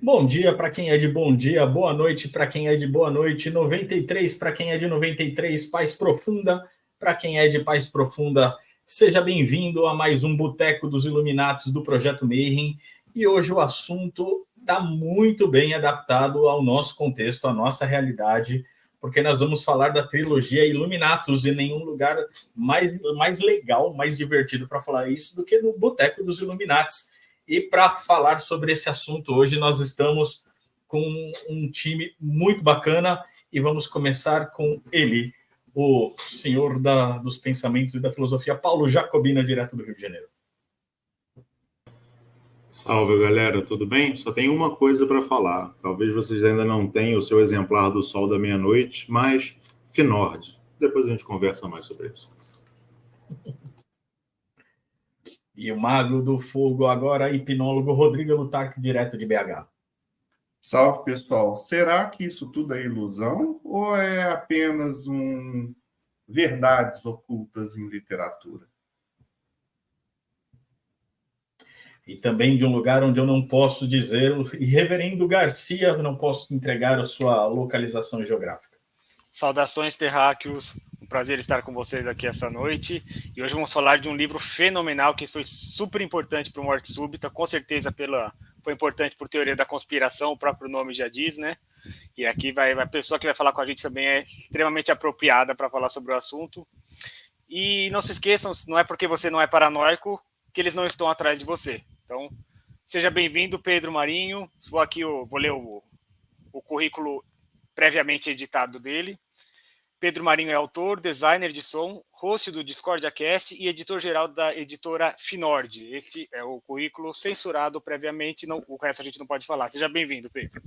Bom dia para quem é de bom dia, boa noite para quem é de boa noite, 93 para quem é de 93, paz profunda para quem é de paz profunda. Seja bem-vindo a mais um Boteco dos Illuminatis do Projeto Mayhem. E hoje o assunto está muito bem adaptado ao nosso contexto, à nossa realidade, porque nós vamos falar da trilogia Illuminatus, e nenhum lugar mais legal, mais divertido para falar isso do que no Boteco dos Illuminatis. E para falar sobre esse assunto hoje, nós estamos com um time muito bacana e vamos começar com ele, o senhor dos pensamentos e da filosofia, Paulo Jacobina, direto do Rio de Janeiro. Salve, galera, tudo bem? Só tem uma coisa para falar. Talvez vocês ainda não tenham o seu exemplar do Sol da Meia-Noite, mas Finord. Depois a gente conversa mais sobre isso. E o Mago do Fogo agora, hipnólogo Rodrigo Lutarque, direto de BH. Salve, pessoal. Será que isso tudo é ilusão ou é apenas verdades ocultas em literatura? E também de um lugar onde eu não posso dizer, e Reverendo Garcia, não posso entregar a sua localização geográfica. Saudações, terráqueos. Um prazer estar com vocês aqui essa noite. E hoje vamos falar de um livro fenomenal que foi super importante para o Morte Súbita, com certeza foi importante por teoria da conspiração, o próprio nome já diz, né? E aqui a pessoa que vai falar com a gente também é extremamente apropriada para falar sobre o assunto. E não se esqueçam, não é porque você não é paranoico que eles não estão atrás de você. Então, seja bem-vindo, Pedro Marinho. Vou ler o currículo previamente editado dele. Pedro Marinho é autor, designer de som, host do DiscordiaCast e editor-geral da editora Finord. Este é o currículo censurado previamente, o resto a gente não pode falar. Seja bem-vindo, Pedro.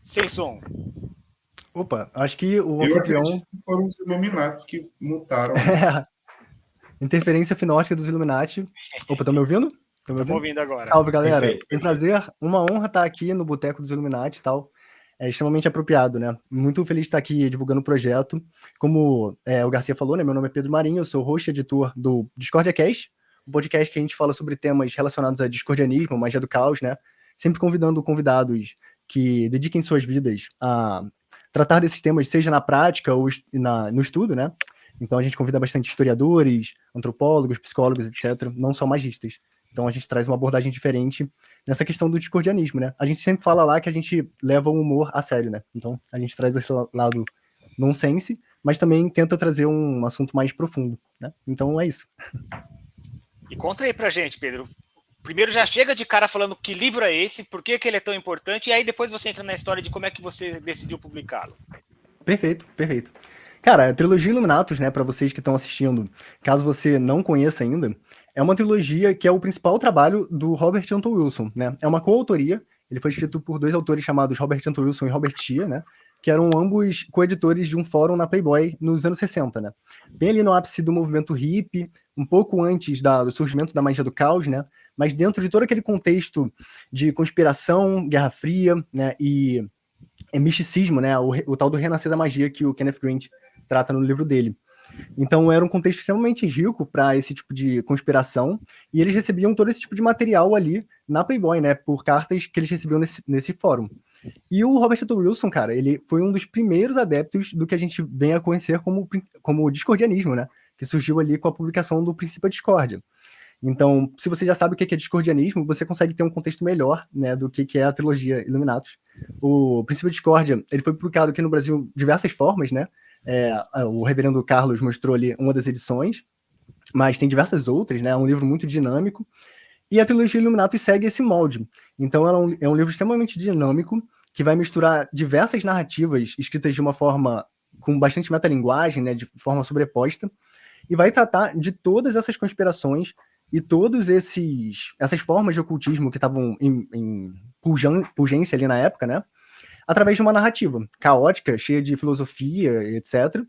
Sem som. Opa, acho que o anfitrião... Eu acredito que foram os Illuminatis que mutaram. Interferência finótica dos Illuminati. Opa, estão me ouvindo? Estamos ouvindo agora. Salve, galera. Perfeito. Um prazer, uma honra estar aqui no Boteco dos Illuminati e tal. É extremamente apropriado, né? Muito feliz de estar aqui divulgando o projeto. Como o Garcia falou, né? Meu nome é Pedro Marinho, eu sou host e editor do DiscordiaCast, um podcast que a gente fala sobre temas relacionados a discordianismo, magia do caos, né? Sempre convidando convidados que dediquem suas vidas a tratar desses temas, seja na prática ou no estudo, né? Então a gente convida bastante historiadores, antropólogos, psicólogos, etc., não só magistas. Então a gente traz uma abordagem diferente nessa questão do discordianismo, né? A gente sempre fala lá que a gente leva o humor a sério, né? Então a gente traz esse lado nonsense, mas também tenta trazer um assunto mais profundo, né? Então é isso. E conta aí pra gente, Pedro. Primeiro já chega de cara falando que livro é esse, por que ele é tão importante, e aí depois você entra na história de como é que você decidiu publicá-lo. Perfeito. Cara, a trilogia Illuminatus, né, para vocês que estão assistindo, caso você não conheça ainda, é uma trilogia que é o principal trabalho do Robert Anton Wilson, né? É uma coautoria, ele foi escrito por dois autores chamados Robert Anton Wilson e Robert Shea, né? Que eram ambos coeditores de um fórum na Playboy nos anos 60, né? Bem ali no ápice do movimento hippie, um pouco antes do surgimento da magia do caos, né? Mas dentro de todo aquele contexto de conspiração, Guerra Fria, né? E misticismo, né? O tal do renascer da magia que o Kenneth Grant trata no livro dele. Então era um contexto extremamente rico para esse tipo de conspiração, e eles recebiam todo esse tipo de material ali na Playboy, né, por cartas que eles recebiam nesse fórum. E o Robert Anton Wilson, cara, ele foi um dos primeiros adeptos do que a gente vem a conhecer como o discordianismo, né, que surgiu ali com a publicação do Princípio da Discórdia. Então, se você já sabe o que é discordianismo, você consegue ter um contexto melhor, né, do que é a trilogia Illuminatus. O Princípio da Discórdia, ele foi publicado aqui no Brasil de diversas formas, né. O reverendo Carlos mostrou ali uma das edições, mas tem diversas outras, né? É um livro muito dinâmico, e a trilogia Illuminatus segue esse molde. Então é um livro extremamente dinâmico, que vai misturar diversas narrativas escritas de uma forma com bastante metalinguagem, né, de forma sobreposta, e vai tratar de todas essas conspirações e todas essas formas de ocultismo que estavam em pungência ali na época, né? Através de uma narrativa caótica, cheia de filosofia, etc.,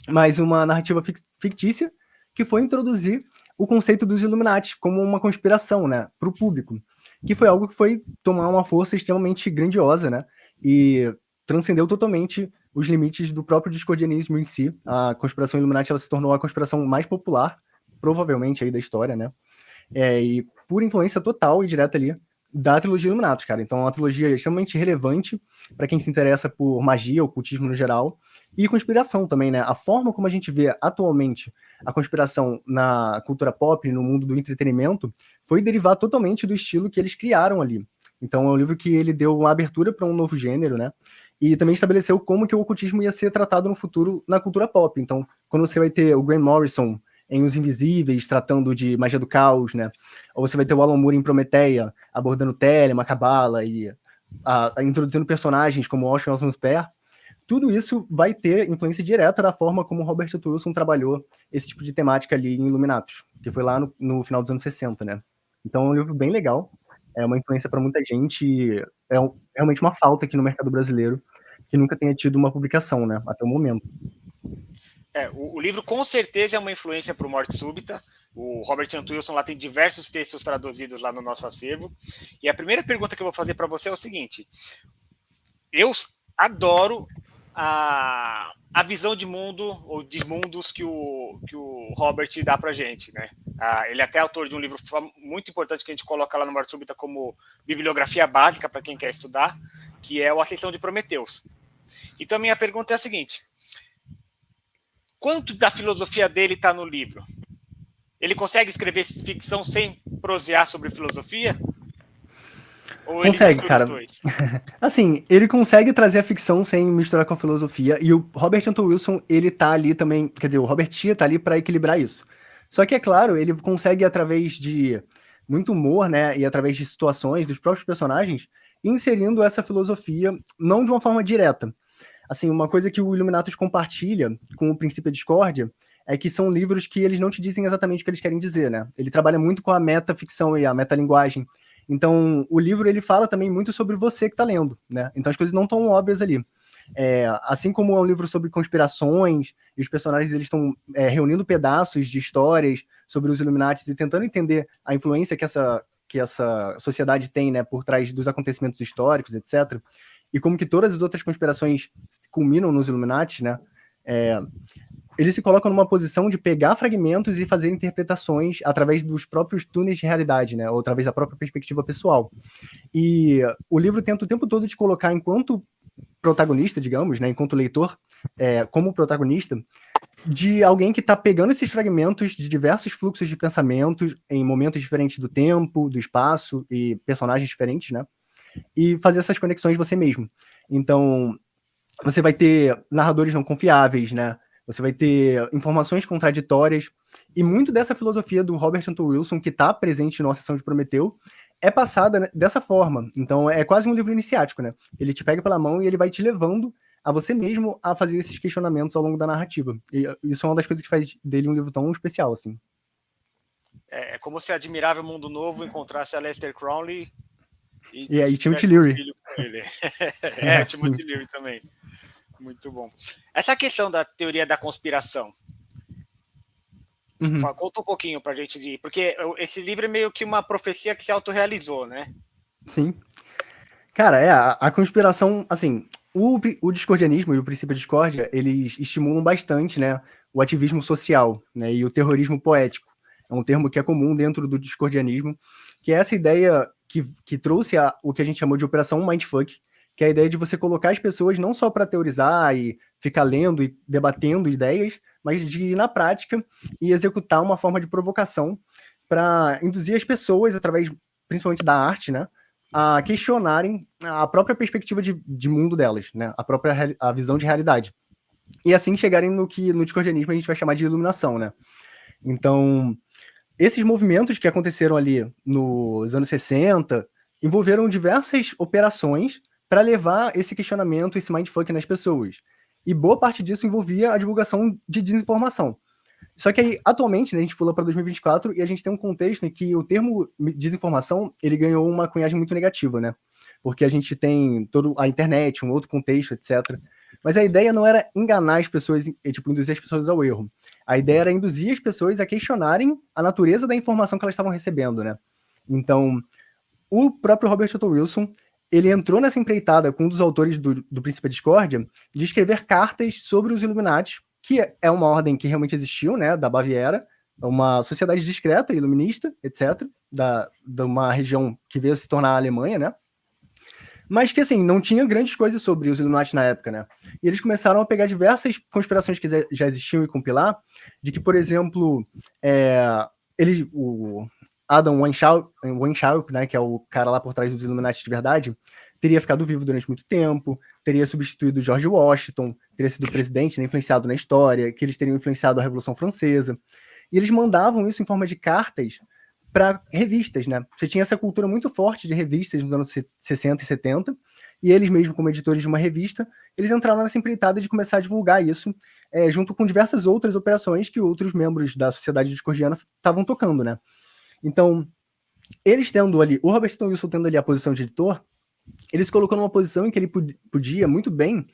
mas uma narrativa fictícia que foi introduzir o conceito dos Illuminati como uma conspiração, né, para o público, que foi algo que foi tomar uma força extremamente grandiosa, né, e transcendeu totalmente os limites do próprio discordianismo em si. A conspiração Illuminati ela se tornou a conspiração mais popular, provavelmente, aí da história, né, e por influência total e direta ali da trilogia Illuminatus, cara. Então é uma trilogia extremamente relevante para quem se interessa por magia, ocultismo no geral, e conspiração também, né? A forma como a gente vê atualmente a conspiração na cultura pop, no mundo do entretenimento, foi derivar totalmente do estilo que eles criaram ali. Então é um livro que ele deu uma abertura para um novo gênero, né? E também estabeleceu como que o ocultismo ia ser tratado no futuro na cultura pop. Então, quando você vai ter o Grant Morrison em Os Invisíveis, tratando de magia do caos, né? Ou você vai ter o Alan Moore em Prometeia, abordando Telema, Cabala e introduzindo personagens como Ocean Osmond Spare. Tudo isso vai ter influência direta da forma como Robert T. Wilson trabalhou esse tipo de temática ali em Illuminatus, que foi lá no final dos anos 60, né? Então é um livro bem legal, é uma influência para muita gente, e realmente uma falta aqui no mercado brasileiro, que nunca tenha tido uma publicação, né? Até o momento. O livro com certeza é uma influência para o Morte Súbita. O Robert T. Wilson lá tem diversos textos traduzidos lá no nosso acervo. E a primeira pergunta que eu vou fazer para você é o seguinte: eu adoro a visão de mundo ou de mundos que o Robert dá para gente, né? Ele é até autor de um livro muito importante que a gente coloca lá no Morte Súbita como bibliografia básica para quem quer estudar, que é o Ascensão de Prometeus. Então a minha pergunta é a seguinte: quanto da filosofia dele está no livro? Ele consegue escrever ficção sem prosear sobre filosofia? Ou consegue, ele cara. Os dois? Assim, ele consegue trazer a ficção sem misturar com a filosofia, e o Robert T. Wilson, ele tá ali também, quer dizer, o Robert T. tá ali para equilibrar isso. Só que, é claro, ele consegue, através de muito humor, né, e através de situações dos próprios personagens, inserindo essa filosofia, não de uma forma direta. Assim, uma coisa que o Illuminatus compartilha com o Princípio da Discórdia é que são livros que eles não te dizem exatamente o que eles querem dizer, né? Ele trabalha muito com a metaficção e a metalinguagem. Então, o livro, ele fala também muito sobre você que tá lendo, né? Então, as coisas não estão óbvias ali. Assim como é um livro sobre conspirações, e os personagens eles estão reunindo pedaços de histórias sobre os Illuminatis e tentando entender a influência que essa sociedade tem, né, por trás dos acontecimentos históricos, etc., e como que todas as outras conspirações culminam nos Illuminati, né? Eles se colocam numa posição de pegar fragmentos e fazer interpretações através dos próprios túneis de realidade, né? Ou através da própria perspectiva pessoal. E o livro tenta o tempo todo te colocar enquanto protagonista, digamos, né? Enquanto leitor, como protagonista, de alguém que está pegando esses fragmentos de diversos fluxos de pensamentos em momentos diferentes do tempo, do espaço e personagens diferentes, né? E fazer essas conexões você mesmo. Então, você vai ter narradores não confiáveis, né? Você vai ter informações contraditórias, e muito dessa filosofia do Robert T. Wilson, que está presente na Ascensão de Prometeu, é passada dessa forma. Então, é quase um livro iniciático, né? Ele te pega pela mão e ele vai te levando a você mesmo a fazer esses questionamentos ao longo da narrativa. E isso é uma das coisas que faz dele um livro tão especial, assim. É como se Admirável Mundo Novo encontrasse a Lester Crowley e Timothy Leary. Timothy Leary também. Muito bom. Essa questão da teoria da conspiração, conta um pouquinho pra gente, porque esse livro é meio que uma profecia que se autorrealizou, né? Sim. Cara, a conspiração, assim, o discordianismo e o princípio de discórdia, eles estimulam bastante, né, o ativismo social, né, e o terrorismo poético. É um termo que é comum dentro do discordianismo, que é essa ideia que trouxe o que a gente chamou de Operação Mindfuck, que é a ideia de você colocar as pessoas não só para teorizar e ficar lendo e debatendo ideias, mas de ir na prática e executar uma forma de provocação para induzir as pessoas, através principalmente da arte, né, a questionarem a própria perspectiva de mundo delas, né, a visão de realidade. E assim chegarem no que no discordianismo a gente vai chamar de iluminação, né? Então, esses movimentos que aconteceram ali nos anos 60 envolveram diversas operações para levar esse questionamento, esse mindfuck nas pessoas. E boa parte disso envolvia a divulgação de desinformação. Só que aí, atualmente, né, a gente pula para 2024 e a gente tem um contexto em que o termo desinformação, ele ganhou uma cunhagem muito negativa, né? Porque a gente tem toda a internet, um outro contexto, etc. Mas a ideia não era enganar as pessoas, induzir as pessoas ao erro. A ideia era induzir as pessoas a questionarem a natureza da informação que elas estavam recebendo, né? Então, o próprio Robert T. Wilson, ele entrou nessa empreitada com um dos autores do Princípio da Discórdia de escrever cartas sobre os Illuminati, que é uma ordem que realmente existiu, né, da Baviera, uma sociedade discreta, iluminista, etc., de uma região que veio a se tornar a Alemanha, né? Mas que, assim, não tinha grandes coisas sobre os Illuminati na época, né? E eles começaram a pegar diversas conspirações que já existiam e compilar, de que, por exemplo, o Adam Weishaupt, né, que é o cara lá por trás dos Illuminati de verdade, teria ficado vivo durante muito tempo, teria substituído George Washington, teria sido presidente, né, influenciado na história, que eles teriam influenciado a Revolução Francesa. E eles mandavam isso em forma de cartas para revistas, né? Você tinha essa cultura muito forte de revistas nos anos 60 e 70, e eles mesmo, como editores de uma revista, eles entraram nessa empreitada de começar a divulgar isso, junto com diversas outras operações que outros membros da sociedade discordiana estavam tocando, né? Então, eles tendo ali, o Robert Wilson tendo ali a posição de editor, eles colocou numa posição em que ele podia muito bem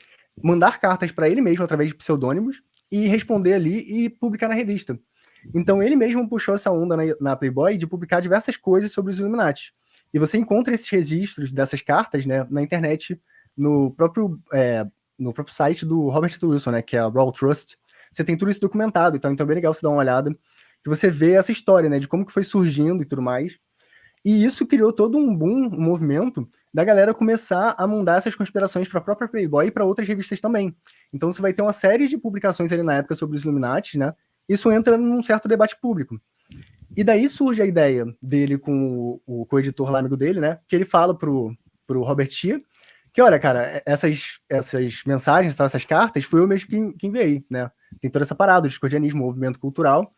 mandar cartas para ele mesmo através de pseudônimos e responder ali e publicar na revista. Então ele mesmo puxou essa onda na Playboy de publicar diversas coisas sobre os Illuminati. E você encontra esses registros dessas cartas, né, na internet, no próprio site do Robert Wilson, né, que é a Raw Trust. Você tem tudo isso documentado, então é bem legal você dar uma olhada, que você vê essa história, né, de como que foi surgindo e tudo mais. E isso criou todo um boom, um movimento da galera começar a mandar essas conspirações para a própria Playboy e para outras revistas também. Então você vai ter uma série de publicações ali na época sobre os Illuminati, né? Isso entra num certo debate público. E daí surge a ideia dele com o co-editor lá, amigo dele, né? Que ele fala pro Robert Shea que, olha, cara, essas mensagens, essas cartas, foi eu mesmo que enviei, né? Tem toda essa parada, o discordianismo, movimento cultural,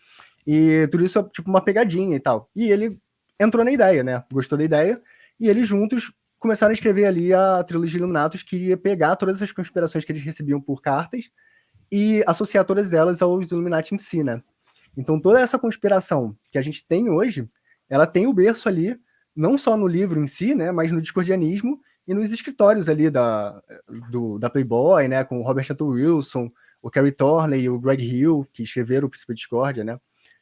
e tudo isso é tipo uma pegadinha e tal. E ele entrou na ideia, né? Gostou da ideia, e eles juntos começaram a escrever ali a trilogia Illuminatus, que ia pegar todas essas conspirações que eles recebiam por cartas e associar todas elas aos Illuminati em si, né? Então toda essa conspiração que a gente tem hoje, ela tem o berço ali, não só no livro em si, né, mas no discordianismo e nos escritórios ali da Playboy, né, com o Robert Wilson, o Kerry Thornley e o Greg Hill, que escreveram o Princípio de Discórdia, né?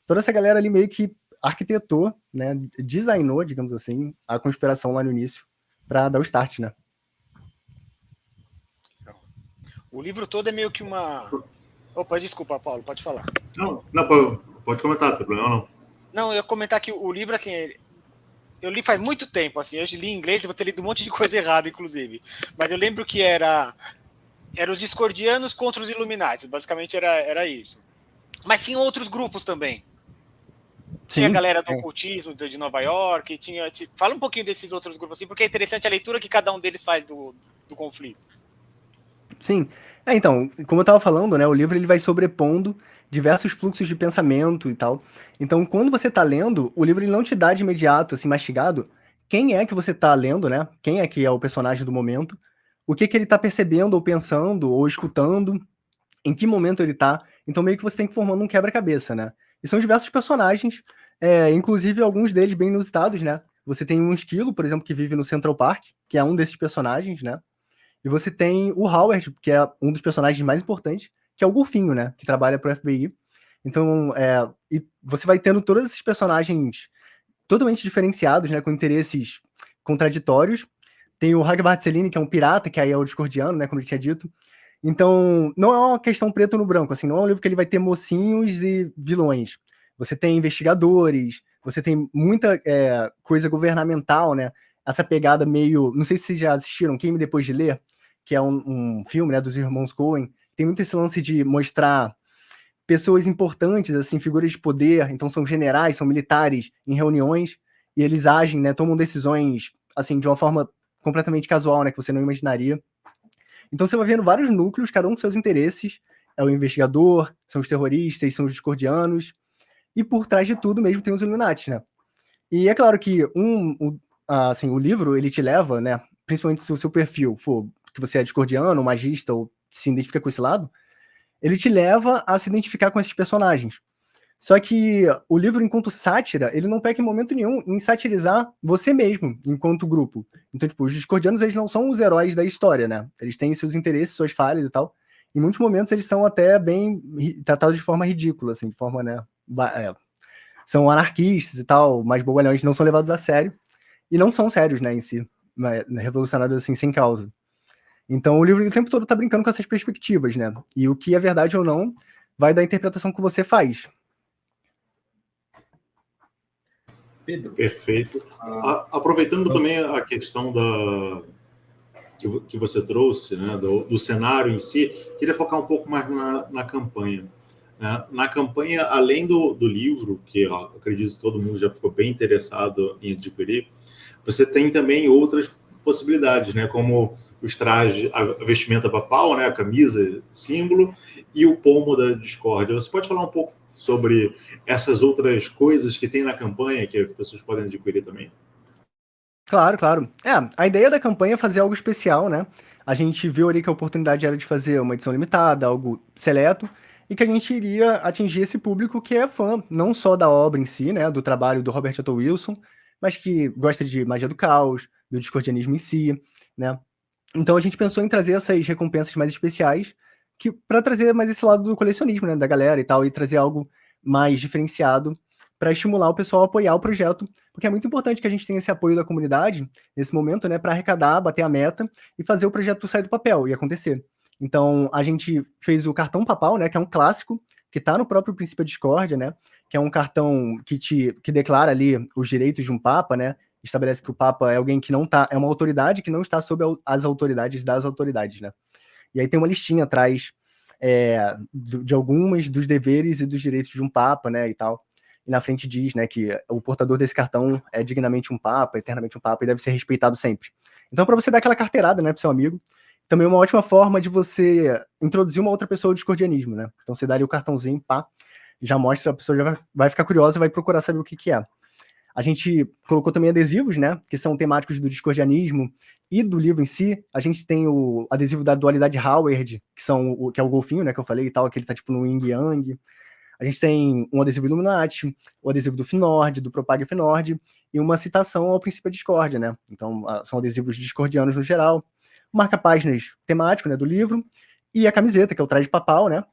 Toda essa galera ali meio que arquitetou, né, designou, digamos assim, a conspiração lá no início para dar o start, né? O livro todo é meio que uma... Opa, desculpa, Paulo, pode falar. Não, pode comentar, não tem problema não. Não, eu ia comentar que o livro, assim, eu li faz muito tempo, assim, eu li em inglês, devo ter lido um monte de coisa errada, inclusive. Mas eu lembro que era os discordianos contra os Illuminati, basicamente era isso. Mas tinha outros grupos também. Tinha a galera do ocultismo de Nova York, fala um pouquinho desses outros grupos, assim, porque é interessante a leitura que cada um deles faz do conflito. Sim. Então, como eu estava falando, né, o livro ele vai sobrepondo diversos fluxos de pensamento e tal. Então, quando você está lendo, o livro ele não te dá de imediato, assim, mastigado, quem é que você está lendo, né? Quem é que é o personagem do momento, o que ele está percebendo ou pensando ou escutando, em que momento ele está. Então, meio que você tem que ir formando um quebra-cabeça, né? E são diversos personagens, inclusive alguns deles bem inusitados, né? Você tem um esquilo, por exemplo, que vive no Central Park, que é um desses personagens, né? E você tem o Howard, que é um dos personagens mais importantes, que é o Golfinho, né? Que trabalha para o FBI. Então, e você vai tendo todos esses personagens totalmente diferenciados, né? Com interesses contraditórios. Tem o Hagbard Cellini, que é um pirata, que aí é o discordiano, né? Como ele tinha dito. Então, não é uma questão preto no branco, assim. Não é um livro que ele vai ter mocinhos e vilões. Você tem investigadores, você tem muita coisa governamental, né? Essa pegada meio... Não sei se vocês já assistiram Queime Depois de Ler, que é um filme, né, dos irmãos Coen. Tem muito esse lance de mostrar pessoas importantes, assim, figuras de poder. Então são generais, são militares em reuniões, e eles agem, né, tomam decisões, assim, de uma forma completamente casual, né, que você não imaginaria. Então você vai vendo vários núcleos, cada um com seus interesses. É o investigador, são os terroristas, são os discordianos. E por trás de tudo mesmo tem os Illuminati, né? E é claro que assim, o livro, ele te leva, né, principalmente se o seu perfil for que você é discordiano, magista, ou se identifica com esse lado, ele te leva a se identificar com esses personagens. Só que o livro, enquanto sátira, ele não peca em momento nenhum em satirizar você mesmo, enquanto grupo. Então, tipo, os discordianos, eles não são os heróis da história, né? Eles têm seus interesses, suas falhas e tal. Em muitos momentos, eles são até bem tratados de forma ridícula, assim, de forma, né... são anarquistas e tal, mas bobalhões, não são levados a sério. E não são sérios, né, em si. Revolucionários, assim, sem causa. Então, o livro o tempo todo tá brincando com essas perspectivas, né? E o que é verdade ou não vai da interpretação que você faz. Pedro. Perfeito. Aproveitando também a questão que você trouxe, né, do cenário em si, queria focar um pouco mais na campanha. Né? Na campanha, além do livro, que eu acredito que todo mundo já ficou bem interessado em adquirir, você tem também outras possibilidades, né, como os trajes, a vestimenta papal, né, a camisa, símbolo, e o pomo da discórdia. Você pode falar um pouco sobre essas outras coisas que tem na campanha que as pessoas podem adquirir também? Claro, claro. A ideia da campanha é fazer algo especial, né? A gente viu ali que a oportunidade era de fazer uma edição limitada, algo seleto, e que a gente iria atingir esse público que é fã, não só da obra em si, né, do trabalho do Robert Otto Wilson, mas que gosta de magia do caos, do discordianismo em si, né? Então a gente pensou em trazer essas recompensas mais especiais, que para trazer mais esse lado do colecionismo, né, da galera e tal, e trazer algo mais diferenciado para estimular o pessoal a apoiar o projeto, porque é muito importante que a gente tenha esse apoio da comunidade nesse momento, né, para arrecadar, bater a meta e fazer o projeto sair do papel e acontecer. Então a gente fez o cartão papal, né, que é um clássico que está no próprio Princípio da Discórdia, né, que é um cartão que declara ali os direitos de um papa, né, estabelece que o Papa é alguém que não tá, é uma autoridade que não está sob as autoridades das autoridades, né? E aí tem uma listinha atrás de algumas dos deveres e dos direitos de um Papa, né, e tal. E na frente diz, né, que o portador desse cartão é dignamente um Papa, eternamente um Papa, e deve ser respeitado sempre. Então, para você dar aquela carteirada, né, pro seu amigo, também é uma ótima forma de você introduzir uma outra pessoa ao discordianismo, né? Então, você dá ali o cartãozinho, pá, já mostra, a pessoa já vai ficar curiosa e vai procurar saber o que é. A gente colocou também adesivos, né, que são temáticos do discordianismo e do livro em si. A gente tem o adesivo da dualidade Howard, que é o golfinho, né, que eu falei e tal, que ele tá tipo no yin yang. A gente tem um adesivo Illuminati, o adesivo do Finord, do Propague Finord, e uma citação ao princípio da discórdia, né? Então, são adesivos discordianos no geral. O marca-páginas temático, né, do livro, e a camiseta, que é o traje papal, né,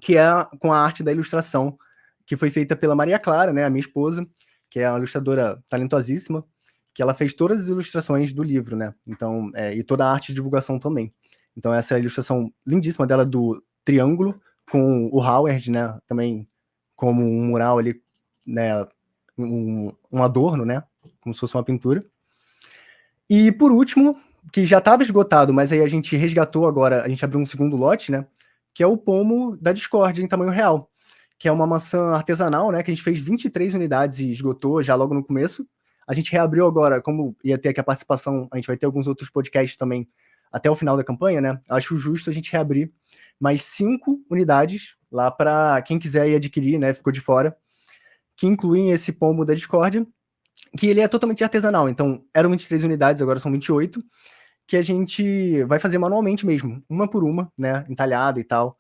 que é com a arte da ilustração, que foi feita pela Maria Clara, né, a minha esposa, que é uma ilustradora talentosíssima, que ela fez todas as ilustrações do livro, né? Então, e toda a arte de divulgação também. Então, essa é a ilustração lindíssima dela do triângulo, com o Howard, né? Também como um mural ali, né? Um adorno, né? Como se fosse uma pintura. E, por último, que já estava esgotado, mas aí a gente resgatou agora, a gente abriu um segundo lote, né? Que é o pomo da discórdia em tamanho real, que é uma maçã artesanal, né, que a gente fez 23 unidades e esgotou já logo no começo. A gente reabriu agora, como ia ter aqui a participação, a gente vai ter alguns outros podcasts também até o final da campanha, né? Acho justo a gente reabrir mais 5 unidades lá para quem quiser ir adquirir, né, ficou de fora, que incluem esse pombo da discórdia, que ele é totalmente artesanal. Então, eram 23 unidades, agora são 28, que a gente vai fazer manualmente mesmo, uma por uma, né, entalhada e tal,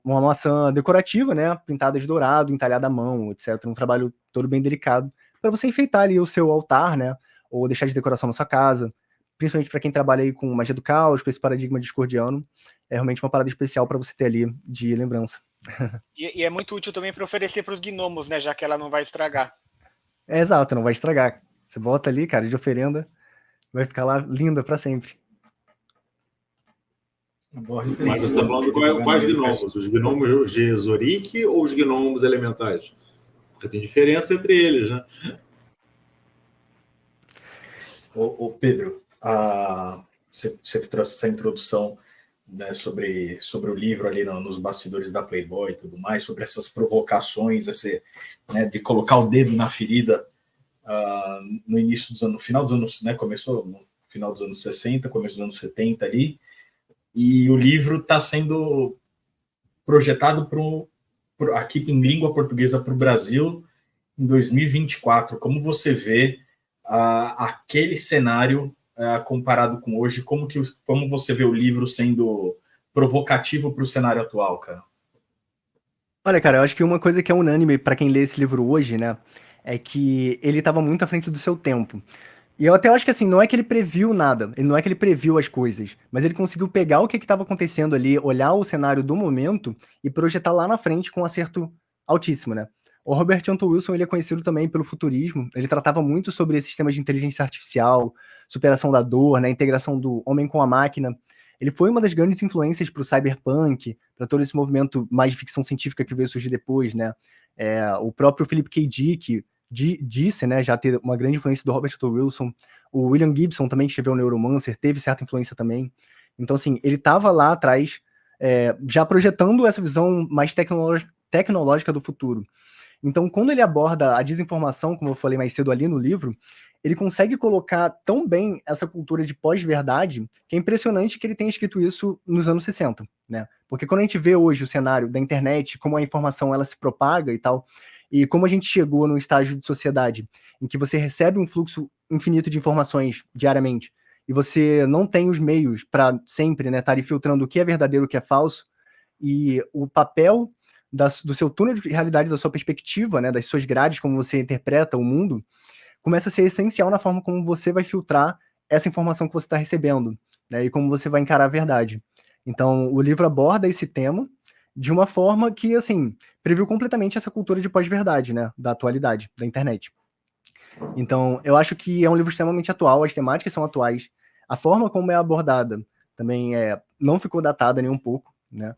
uma maçã decorativa, né, pintada de dourado, entalhada à mão, etc. Um trabalho todo bem delicado para você enfeitar ali o seu altar, né, ou deixar de decoração na sua casa, principalmente para quem trabalha aí com magia do caos, com esse paradigma discordiano, é realmente uma parada especial para você ter ali de lembrança. E é muito útil também para oferecer para os gnomos, né, já que ela não vai estragar. Exato, não vai estragar. Você bota ali, cara, de oferenda, vai ficar lá linda para sempre. Mas você está falando quais gnomos? Os gnomos de Zorik ou os gnomos elementais? Porque tem diferença entre eles, né? Ô Pedro, você trouxe essa introdução, né, sobre o livro ali nos bastidores da Playboy e tudo mais, sobre essas provocações, né, de colocar o dedo na ferida no início dos anos, no final dos anos, né, começou no final dos anos 60, começo dos anos 70 ali, e o livro está sendo projetado aqui em língua portuguesa para o Brasil em 2024. Como você vê aquele cenário comparado com hoje? Como você vê o livro sendo provocativo para o cenário atual, cara? Olha, cara, eu acho que uma coisa que é unânime para quem lê esse livro hoje, né, é que ele estava muito à frente do seu tempo. E eu até acho que assim, não é que ele previu nada, não é que ele previu as coisas, mas ele conseguiu pegar o que estava acontecendo ali, olhar o cenário do momento e projetar lá na frente com um acerto altíssimo, né? O Robert Anton Wilson, ele é conhecido também pelo futurismo, ele tratava muito sobre esses temas de inteligência artificial, superação da dor, né, integração do homem com a máquina. Ele foi uma das grandes influências para o cyberpunk, para todo esse movimento mais de ficção científica que veio surgir depois, né? O próprio Philip K. Dick disse, né, já ter uma grande influência do Robert Anton Wilson. O William Gibson também, que escreveu o Neuromancer, teve certa influência também. Então, assim, ele estava lá atrás, já projetando essa visão mais tecnológica do futuro. Então, quando ele aborda a desinformação, como eu falei mais cedo ali no livro, ele consegue colocar tão bem essa cultura de pós-verdade, que é impressionante que ele tenha escrito isso nos anos 60, né? Porque quando a gente vê hoje o cenário da internet, como a informação ela se propaga e tal, e como a gente chegou num estágio de sociedade em que você recebe um fluxo infinito de informações diariamente, e você não tem os meios para sempre, né, estar filtrando o que é verdadeiro e o que é falso, e o papel do seu túnel de realidade, da sua perspectiva, né, das suas grades, como você interpreta o mundo, começa a ser essencial na forma como você vai filtrar essa informação que você está recebendo, né, e como você vai encarar a verdade. Então, o livro aborda esse tema de uma forma que, assim, previu completamente essa cultura de pós-verdade, né, da atualidade, da internet. Então, eu acho que é um livro extremamente atual, as temáticas são atuais, a forma como é abordada também não ficou datada nem um pouco, né,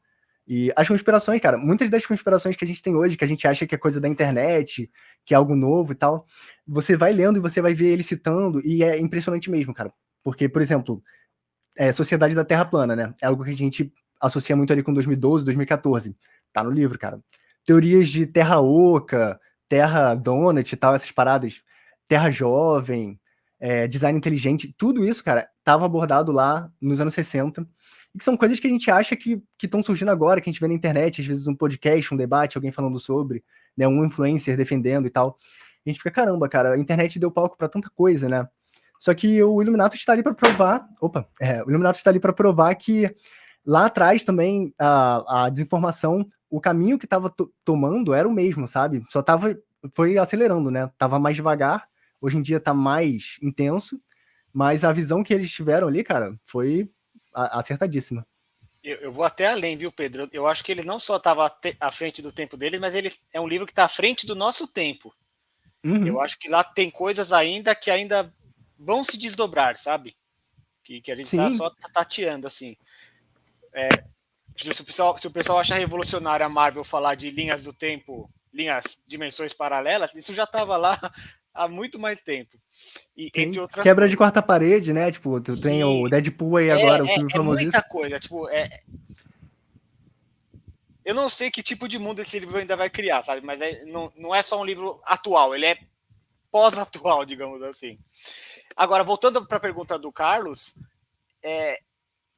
e as conspirações, cara, muitas das conspirações que a gente tem hoje, que a gente acha que é coisa da internet, que é algo novo e tal, você vai lendo e você vai ver ele citando, e é impressionante mesmo, cara. Porque, por exemplo, Sociedade da Terra Plana, né? É algo que a gente associa muito ali com 2012, 2014. Tá no livro, cara. Teorias de Terra Oca, Terra Donut e tal, essas paradas. Terra Jovem, design inteligente, tudo isso, cara, tava abordado lá nos anos 60. E que são coisas que a gente acha que estão surgindo agora, que a gente vê na internet, às vezes um podcast, um debate, alguém falando sobre, né, um influencer defendendo e tal. A gente fica, caramba, cara, a internet deu palco para tanta coisa, né? Só que o Illuminato está ali para provar, o Illuminato está ali para provar que lá atrás também a desinformação, o caminho que estava tomando era o mesmo, sabe? Foi acelerando, né? Tava mais devagar, hoje em dia tá mais intenso, mas a visão que eles tiveram ali, cara, foi acertadíssima. Eu vou até além, viu, Pedro? Eu acho que ele não só estava à frente do tempo dele, mas ele é um livro que está à frente do nosso tempo. Uhum. Eu acho que lá tem coisas ainda que ainda vão se desdobrar, sabe? Que a gente está só tateando, assim. Se o pessoal achar revolucionário a Marvel falar de linhas do tempo, dimensões paralelas, isso já estava lá há muito mais tempo. E, entre outras quebra coisas. De quarta parede, né? Tipo, tu tem o Deadpool aí agora, o filme famosíssimo. Muita coisa, tipo, eu não sei que tipo de mundo esse livro ainda vai criar, sabe? Mas não é só um livro atual, ele é pós-atual, digamos assim. Agora, voltando para a pergunta do Carlos,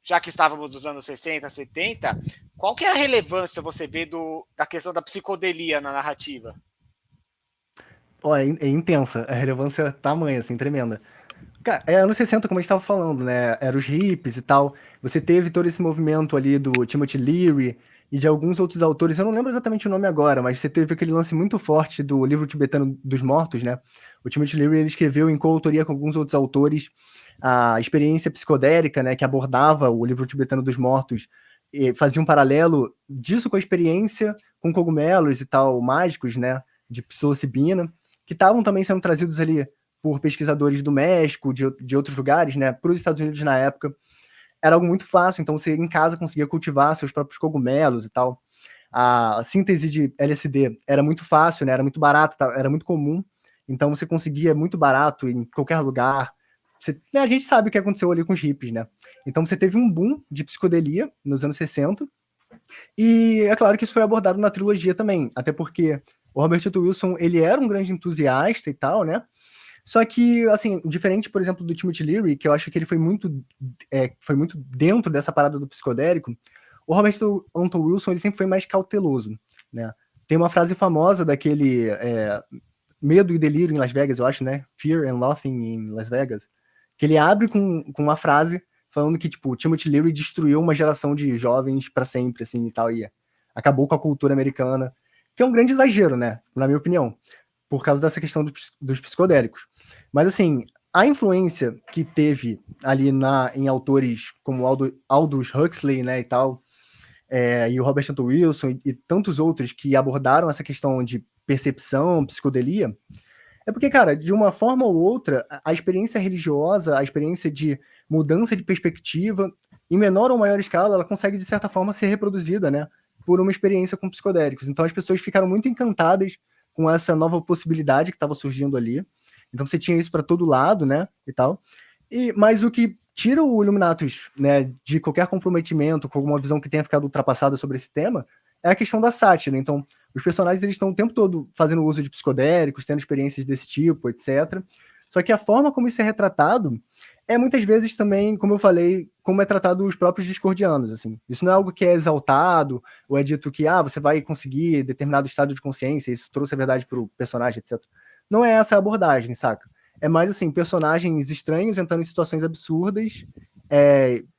já que estávamos nos anos 60, 70, qual que é a relevância, você vê, da questão da psicodelia na narrativa? É intensa, a relevância tamanha, assim, tremenda. Cara, anos 60, como a gente estava falando, né? Eram os hippies e tal. Você teve todo esse movimento ali do Timothy Leary e de alguns outros autores. Eu não lembro exatamente o nome agora, mas você teve aquele lance muito forte do livro tibetano dos mortos, né? O Timothy Leary ele escreveu em coautoria com alguns outros autores a experiência psicodélica, né? Que abordava o livro tibetano dos mortos e fazia um paralelo disso com a experiência com cogumelos e tal, mágicos, né? De psilocibina, que estavam também sendo trazidos ali por pesquisadores do México, de outros lugares, né, para os Estados Unidos na época. Era algo muito fácil, então você em casa conseguia cultivar seus próprios cogumelos e tal. A síntese de LSD era muito fácil, né, era muito barato, era muito comum, então você conseguia muito barato em qualquer lugar. A gente sabe o que aconteceu ali com os hippies, né? Então você teve um boom de psicodelia nos anos 60, e é claro que isso foi abordado na trilogia também, até porque o Robert Anton Wilson, ele era um grande entusiasta e tal, né? Só que, assim, diferente, por exemplo, do Timothy Leary, que eu acho que ele foi muito dentro dessa parada do psicodélico, o Robert Anton Wilson, ele sempre foi mais cauteloso, né? Tem uma frase famosa daquele Medo e Delírio em Las Vegas, eu acho, né? Fear and Loathing in Las Vegas, que ele abre com uma frase falando que, tipo, o Timothy Leary destruiu uma geração de jovens para sempre, assim, e tal, e acabou com a cultura americana, que é um grande exagero, né? Na minha opinião, por causa dessa questão dos psicodélicos. Mas, assim, a influência que teve ali em autores como Aldous Huxley, né, e tal, e o Robert Anton Wilson e tantos outros que abordaram essa questão de percepção, psicodelia, é porque, cara, de uma forma ou outra, a experiência religiosa, a experiência de mudança de perspectiva, em menor ou maior escala, ela consegue, de certa forma, ser reproduzida, né, por uma experiência com psicodélicos. Então, as pessoas ficaram muito encantadas com essa nova possibilidade que estava surgindo ali. Então você tinha isso para todo lado, né, e tal. Mas o que tira o Illuminatus, né, de qualquer comprometimento com alguma visão que tenha ficado ultrapassada sobre esse tema é a questão da sátira. Então, os personagens eles estão o tempo todo fazendo uso de psicodélicos, tendo experiências desse tipo, etc. Só que a forma como isso é retratado é muitas vezes também, como eu falei, como é tratado os próprios discordianos, assim. Isso não é algo que é exaltado, ou é dito que, você vai conseguir determinado estado de consciência, isso trouxe a verdade pro personagem, etc. Não é essa a abordagem, saca? É mais, assim, personagens estranhos entrando em situações absurdas,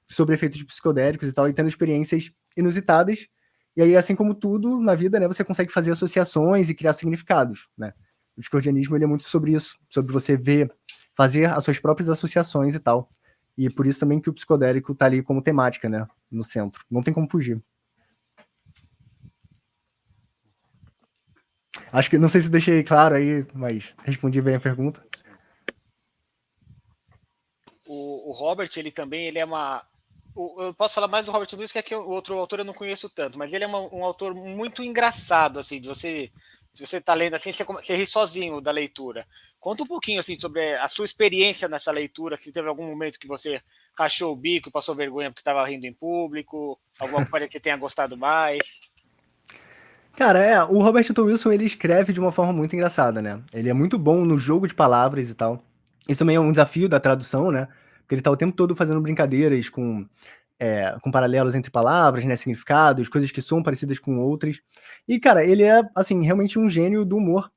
sobre efeitos de psicodélicos e tal, e tendo experiências inusitadas. E aí, assim como tudo na vida, né, você consegue fazer associações e criar significados, né? O discordianismo ele é muito sobre isso, sobre você fazer as suas próprias associações e tal. E por isso também que o psicodélico tá ali como temática, né, no centro. Não tem como fugir. Acho que, não sei se deixei claro aí, mas respondi bem a pergunta. O Robert, ele é uma... Eu posso falar mais do Robert Lewis, que aqui o outro autor eu não conheço tanto, mas ele é um autor muito engraçado, assim, se você tá lendo assim, você ri sozinho da leitura. Conta um pouquinho, assim, sobre a sua experiência nessa leitura, se teve algum momento que você rachou o bico e passou vergonha porque estava rindo em público, alguma coisa que você tenha gostado mais. Cara, o Robert Anton Wilson, ele escreve de uma forma muito engraçada, né? Ele é muito bom no jogo de palavras e tal. Isso também é um desafio da tradução, né? Porque ele tá o tempo todo fazendo brincadeiras com paralelos entre palavras, né? Significados, coisas que são parecidas com outras. E, cara, ele é, assim, realmente um gênio do humor.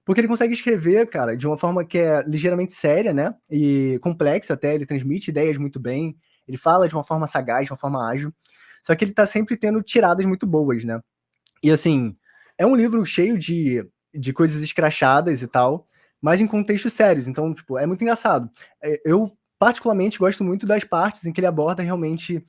Porque ele consegue escrever, cara, de uma forma que é ligeiramente séria, né? E complexa até, ele transmite ideias muito bem. Ele fala de uma forma sagaz, de uma forma ágil. Só que ele tá sempre tendo tiradas muito boas, né? E assim, é um livro cheio de coisas escrachadas e tal, mas em contextos sérios. Então, tipo, é muito engraçado. Eu, particularmente, gosto muito das partes em que ele aborda realmente,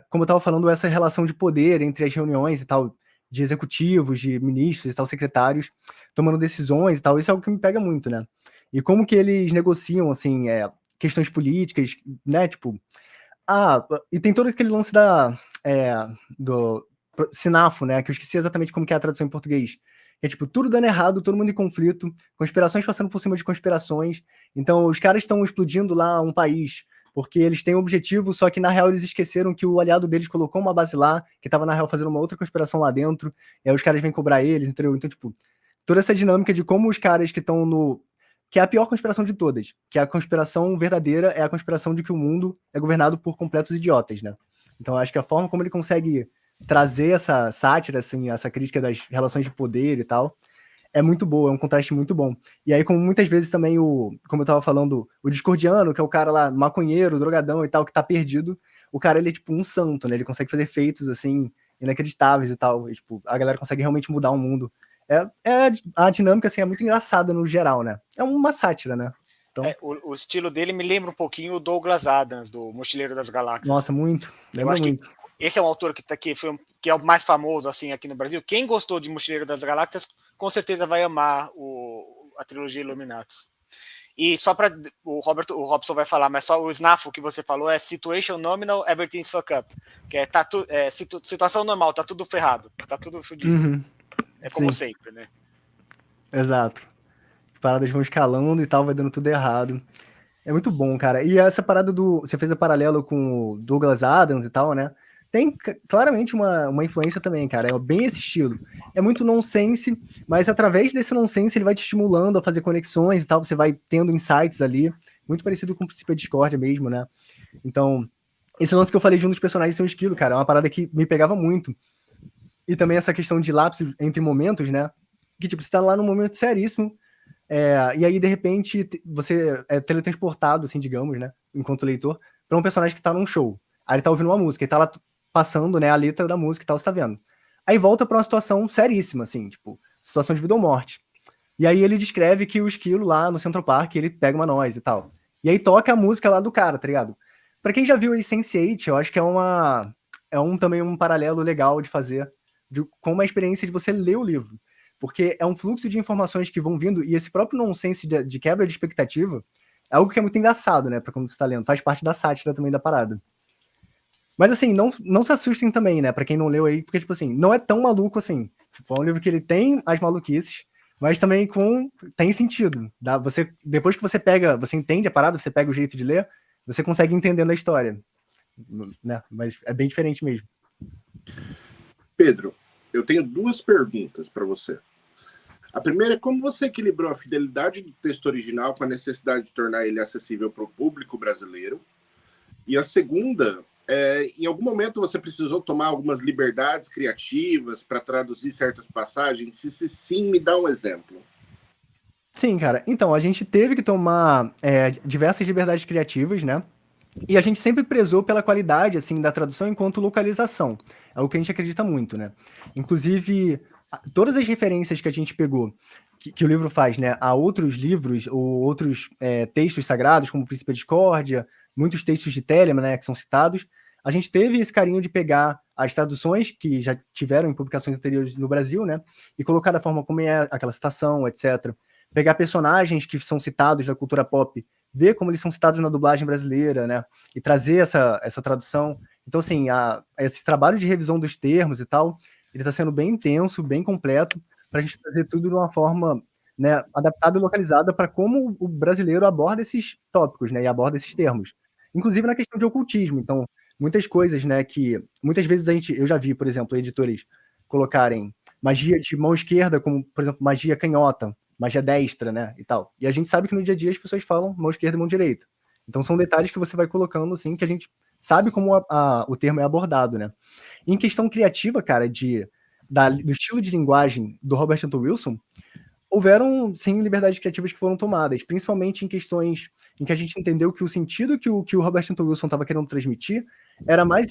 como eu tava falando, essa relação de poder entre as reuniões e tal, de executivos, de ministros e tal, secretários, tomando decisões e tal. Isso é algo que me pega muito, né? E como que eles negociam, assim, questões políticas, né? Tipo, e tem todo aquele lance do Sinafo, né? Que eu esqueci exatamente como que é a tradução em português. É tipo, tudo dando errado, todo mundo em conflito, conspirações passando por cima de conspirações. Então, os caras estão explodindo lá um país porque eles têm um objetivo, só que na real eles esqueceram que o aliado deles colocou uma base lá, que tava na real fazendo uma outra conspiração lá dentro, e aí os caras vêm cobrar eles, entendeu? Então, tipo, toda essa dinâmica de como os caras que estão no... Que é a pior conspiração de todas, que a conspiração verdadeira é a conspiração de que o mundo é governado por completos idiotas, né? Então, acho que a forma como ele consegue trazer essa sátira, assim, essa crítica das relações de poder e tal, é muito boa, é um contraste muito bom. E aí, como muitas vezes também como eu tava falando, o discordiano, que é o cara lá, maconheiro, drogadão e tal, que tá perdido, o cara, ele é tipo um santo, né? Ele consegue fazer feitos, assim, inacreditáveis e tal. E, tipo, a galera consegue realmente mudar o mundo. A dinâmica, assim, é muito engraçada no geral, né? É uma sátira, né? Então... O estilo dele me lembra um pouquinho o Douglas Adams, do Mochileiro das Galáxias. Nossa, muito. Lembra muito. Esse é um autor que é o mais famoso assim aqui no Brasil. Quem gostou de Mochileiro das Galáxias, com certeza vai amar a trilogia Illuminatus. E só para o Robson vai falar, mas só o SNAFO que você falou é Situation Nominal, Everything's Fuck Up. Que é situação normal, tá tudo ferrado, tá tudo fodido. Uhum. É como Sim. sempre, né? Exato. As paradas vão escalando e tal, vai dando tudo errado. É muito bom, cara. E essa parada você fez a paralelo com o Douglas Adams e tal, né? Tem claramente uma influência também, cara. É bem esse estilo. É muito nonsense, mas através desse nonsense ele vai te estimulando a fazer conexões e tal. Você vai tendo insights ali. Muito parecido com o princípio de discórdia mesmo, né? Então, esse lance que eu falei de um dos personagens ser um esquilo, cara, é uma parada que me pegava muito. E também essa questão de lapsos entre momentos, né? Que, tipo, você tá lá num momento seríssimo, e aí, de repente, você é teletransportado, assim, digamos, né? Enquanto leitor, pra um personagem que tá num show. Aí ele tá ouvindo uma música, e tá lá passando, né, a letra da música e tal, você tá vendo. Aí volta pra uma situação seríssima, assim, tipo, situação de vida ou morte. E aí ele descreve que o esquilo lá no Central Park, ele pega uma noise e tal. E aí toca a música lá do cara, tá ligado? Pra quem já viu aí Sense8, eu acho que também um paralelo legal de fazer com uma experiência de você ler o livro. Porque é um fluxo de informações que vão vindo, e esse próprio nonsense de quebra de expectativa é algo que é muito engraçado, né, pra quando você tá lendo. Faz parte da sátira também da parada. Mas assim, não se assustem também, né, pra quem não leu aí, porque, tipo assim, não é tão maluco assim. Tipo, é um livro que ele tem as maluquices, mas também tem sentido. Depois que você entende a parada, você pega o jeito de ler, você consegue entendendo a história, né? Mas é bem diferente mesmo. Pedro, eu tenho 2 perguntas para você. A primeira é como você equilibrou a fidelidade do texto original com a necessidade de tornar ele acessível para o público brasileiro. E a segunda em algum momento você precisou tomar algumas liberdades criativas para traduzir certas passagens? Se sim, me dá um exemplo. Sim, cara. Então, a gente teve que tomar diversas liberdades criativas, né? E a gente sempre prezou pela qualidade, assim, da tradução enquanto localização. É o que a gente acredita muito, né? Inclusive, todas as referências que a gente pegou, que o livro faz, né? A outros livros ou outros textos sagrados, como o Príncipe da Discórdia, muitos textos de Telemann, né? Que são citados. A gente teve esse carinho de pegar as traduções que já tiveram em publicações anteriores no Brasil, né? E colocar da forma como é aquela citação, etc. Pegar personagens que são citados da cultura pop, ver como eles são citados na dublagem brasileira, né? E trazer essa tradução. Então, assim, esse trabalho de revisão dos termos e tal, ele está sendo bem intenso, bem completo, para a gente trazer tudo de uma forma, né, adaptada e localizada para como o brasileiro aborda esses tópicos, né? E aborda esses termos. Inclusive na questão de ocultismo. Então, muitas coisas, né, que muitas vezes eu já vi, por exemplo, editores colocarem magia de mão esquerda como, por exemplo, magia canhota, magia destra, né, e tal. E a gente sabe que no dia a dia as pessoas falam mão esquerda e mão direita. Então são detalhes que você vai colocando, assim, que a gente sabe como o termo é abordado, né. Em questão criativa, cara, do estilo de linguagem do Robert Anton Wilson, houveram, sim, liberdades criativas que foram tomadas, principalmente em questões em que a gente entendeu que o sentido que o Robert Anton Wilson estava querendo transmitir era mais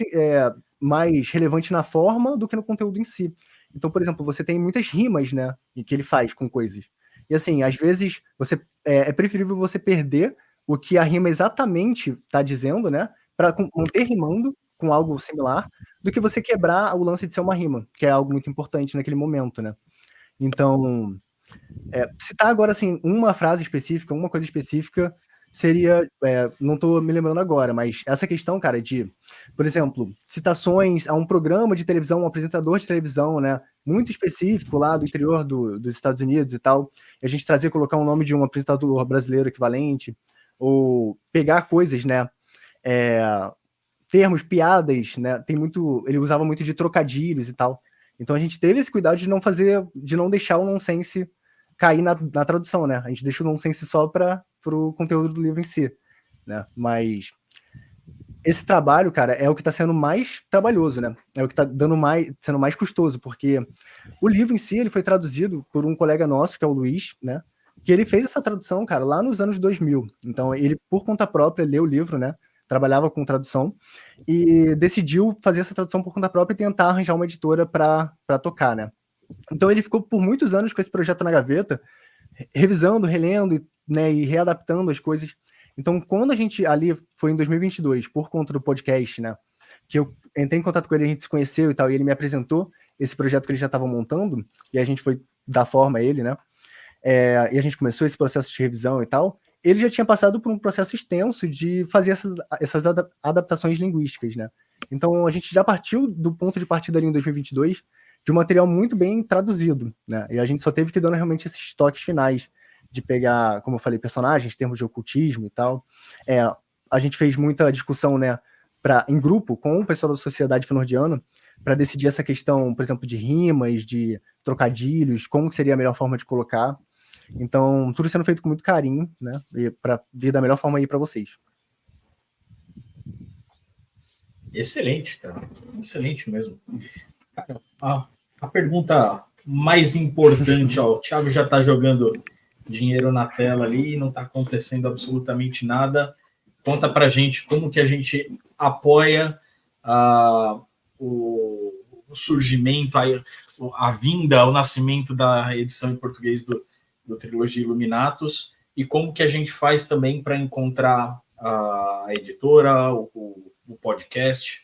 relevante na forma do que no conteúdo em si. Então, por exemplo, você tem muitas rimas, né, que ele faz com coisas. E assim, às vezes é preferível você perder o que a rima exatamente está dizendo, né, para manter rimando com algo similar, do que você quebrar o lance de ser uma rima, que é algo muito importante naquele momento, né. Então, citar agora, assim, uma frase específica, uma coisa específica, seria, não estou me lembrando agora, mas essa questão, cara, de, por exemplo, citações a um programa de televisão, um apresentador de televisão, né, muito específico lá do interior dos Estados Unidos e tal, e a gente colocar um nome de um apresentador brasileiro equivalente, ou pegar coisas, né, termos, piadas, né, ele usava muito de trocadilhos e tal. Então a gente teve esse cuidado de não deixar o nonsense cair na tradução, né? A gente deixa o nonsense só para o conteúdo do livro em si, né? Mas esse trabalho, cara, é o que está sendo mais trabalhoso, né? É o que está sendo mais custoso, porque o livro em si, ele foi traduzido por um colega nosso, que é o Luiz, né? Que ele fez essa tradução, cara, lá nos anos 2000. Então ele, por conta própria, leu o livro, né? Trabalhava com tradução e decidiu fazer essa tradução por conta própria e tentar arranjar uma editora para tocar, né? Então ele ficou por muitos anos com esse projeto na gaveta, revisando, relendo, né, e readaptando as coisas. Então, quando a gente ali foi em 2022, por conta do podcast, né, que eu entrei em contato com ele, a gente se conheceu e tal, e ele me apresentou esse projeto que ele já estava montando, e a gente foi dar forma a ele, né, e a gente começou esse processo de revisão e tal. Ele já tinha passado por um processo extenso de fazer essas adaptações linguísticas, né. Então, a gente já partiu do ponto de partida ali em 2022 de um material muito bem traduzido, né? E a gente só teve que dar realmente esses toques finais de pegar, como eu falei, personagens, termos de ocultismo e tal. A gente fez muita discussão, né, em grupo com o pessoal da Sociedade Fenordiana para decidir essa questão, por exemplo, de rimas, de trocadilhos, como que seria a melhor forma de colocar. Então, tudo sendo feito com muito carinho, né, para vir da melhor forma aí para vocês. Excelente, cara. Excelente mesmo. Cara, a pergunta mais importante, ó, o Thiago já está jogando dinheiro na tela ali, não está acontecendo absolutamente nada. Conta para a gente como que a gente apoia o surgimento, a vinda, o nascimento da edição em português do Trilogia Illuminatus, e como que a gente faz também para encontrar a editora, o podcast.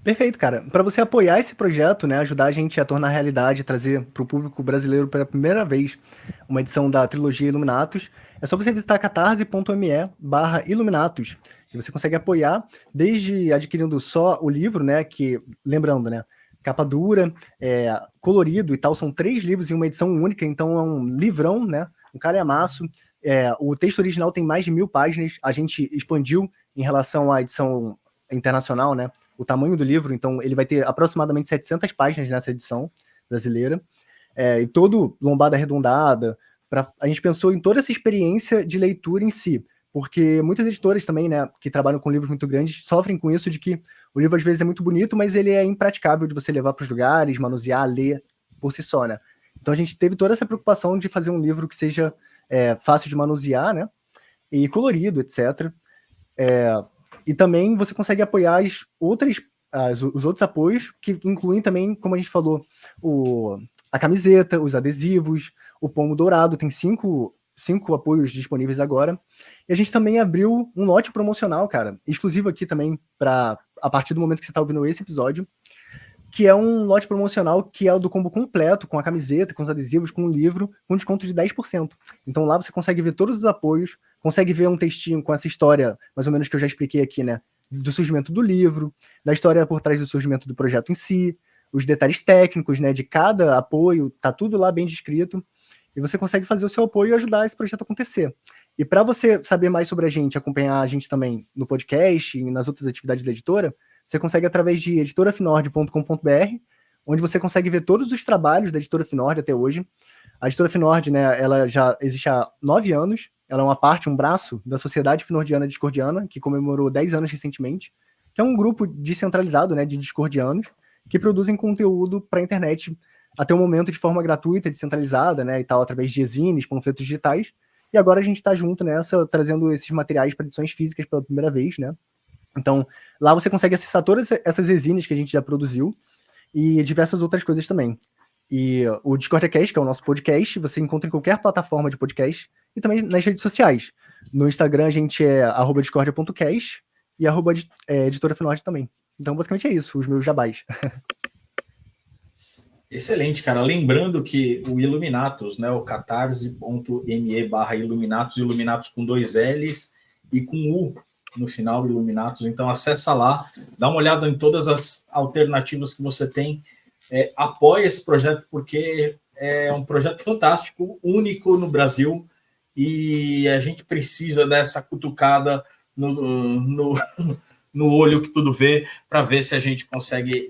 Perfeito, cara. Para você apoiar esse projeto, né, ajudar a gente a tornar realidade, trazer para o público brasileiro pela primeira vez uma edição da Trilogia Illuminatus, é só você visitar catarse.me/Illuminatus, e você consegue apoiar desde adquirindo só o livro, né, que, lembrando, né, capa dura, colorido e tal. São 3 livros em uma edição única, então é um livrão, né? Um calhamaço. O texto original tem mais de 1000 páginas. A gente expandiu em relação à edição internacional, né? O tamanho do livro, então ele vai ter aproximadamente 700 páginas nessa edição brasileira. E todo lombada arredondada. A gente pensou em toda essa experiência de leitura em si, porque muitas editoras também, né, que trabalham com livros muito grandes, sofrem com isso de que o livro às vezes é muito bonito, mas ele é impraticável de você levar para os lugares, manusear, ler por si só, né? Então a gente teve toda essa preocupação de fazer um livro que seja fácil de manusear, né? E colorido, etc. E também você consegue apoiar os outros apoios, que incluem também, como a gente falou, a camiseta, os adesivos, o pomo dourado, tem 5 apoios disponíveis agora. E a gente também abriu um lote promocional, cara, exclusivo aqui também, a partir do momento que você está ouvindo esse episódio, que é um lote promocional que é o do combo completo, com a camiseta, com os adesivos, com o livro, com desconto de 10%. Então lá você consegue ver todos os apoios, consegue ver um textinho com essa história, mais ou menos que eu já expliquei aqui, né, do surgimento do livro, da história por trás do surgimento do projeto em si, os detalhes técnicos, né, de cada apoio, tá tudo lá bem descrito, e você consegue fazer o seu apoio e ajudar esse projeto a acontecer. E para você saber mais sobre a gente, acompanhar a gente também no podcast e nas outras atividades da editora, você consegue através de editorafinord.com.br, onde você consegue ver todos os trabalhos da Editora Finord até hoje. A Editora Finord, né, ela já existe há 9 anos, ela é uma parte, um braço da Sociedade Finordiana Discordiana, que comemorou 10 anos recentemente, que é um grupo descentralizado, né, de discordianos, que produzem conteúdo para a internet até o momento de forma gratuita, descentralizada, né, e tal, através de zines, panfletos digitais, e agora a gente está junto nessa, trazendo esses materiais para edições físicas pela primeira vez, né. Então, lá você consegue acessar todas essas zines que a gente já produziu e diversas outras coisas também. E o DiscordiaCast, que é o nosso podcast, você encontra em qualquer plataforma de podcast e também nas redes sociais. No Instagram a gente é @discordia.cast e @editora Finord também. Então, basicamente é isso, os meus jabás. Excelente, cara. Lembrando que o Iluminatus, né, o catarse.me/Iluminatus, Iluminatus com 2 L's e com U no final, Iluminatus. Então, acessa lá, dá uma olhada em todas as alternativas que você tem. Apoie esse projeto, porque é um projeto fantástico, único no Brasil, e a gente precisa dessa cutucada no olho que tudo vê, para ver se a gente consegue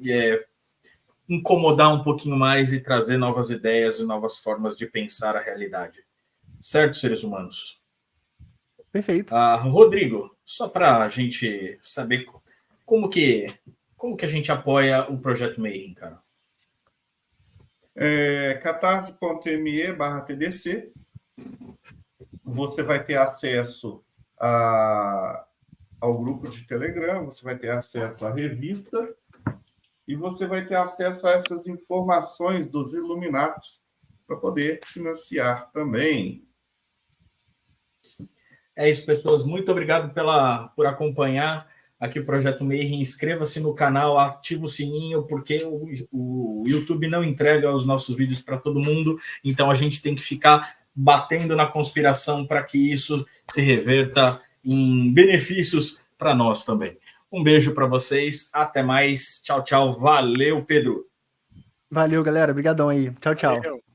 incomodar um pouquinho mais e trazer novas ideias e novas formas de pensar a realidade. Certo, seres humanos? Perfeito. Rodrigo, só para a gente saber como que a gente apoia o Projeto Mayhem, cara? catarse.me/TDC. Você vai ter acesso ao grupo de Telegram, você vai ter acesso à revista e você vai ter acesso a essas informações dos Iluminatos para poder financiar também. É isso, pessoas. Muito obrigado por acompanhar aqui o Projeto Mayhem. Inscreva-se no canal, ativa o sininho, porque o YouTube não entrega os nossos vídeos para todo mundo, então a gente tem que ficar batendo na conspiração para que isso se reverta em benefícios para nós também. Um beijo para vocês, até mais, tchau, tchau, valeu, Pedro. Valeu, galera, obrigadão aí, tchau, tchau. Valeu.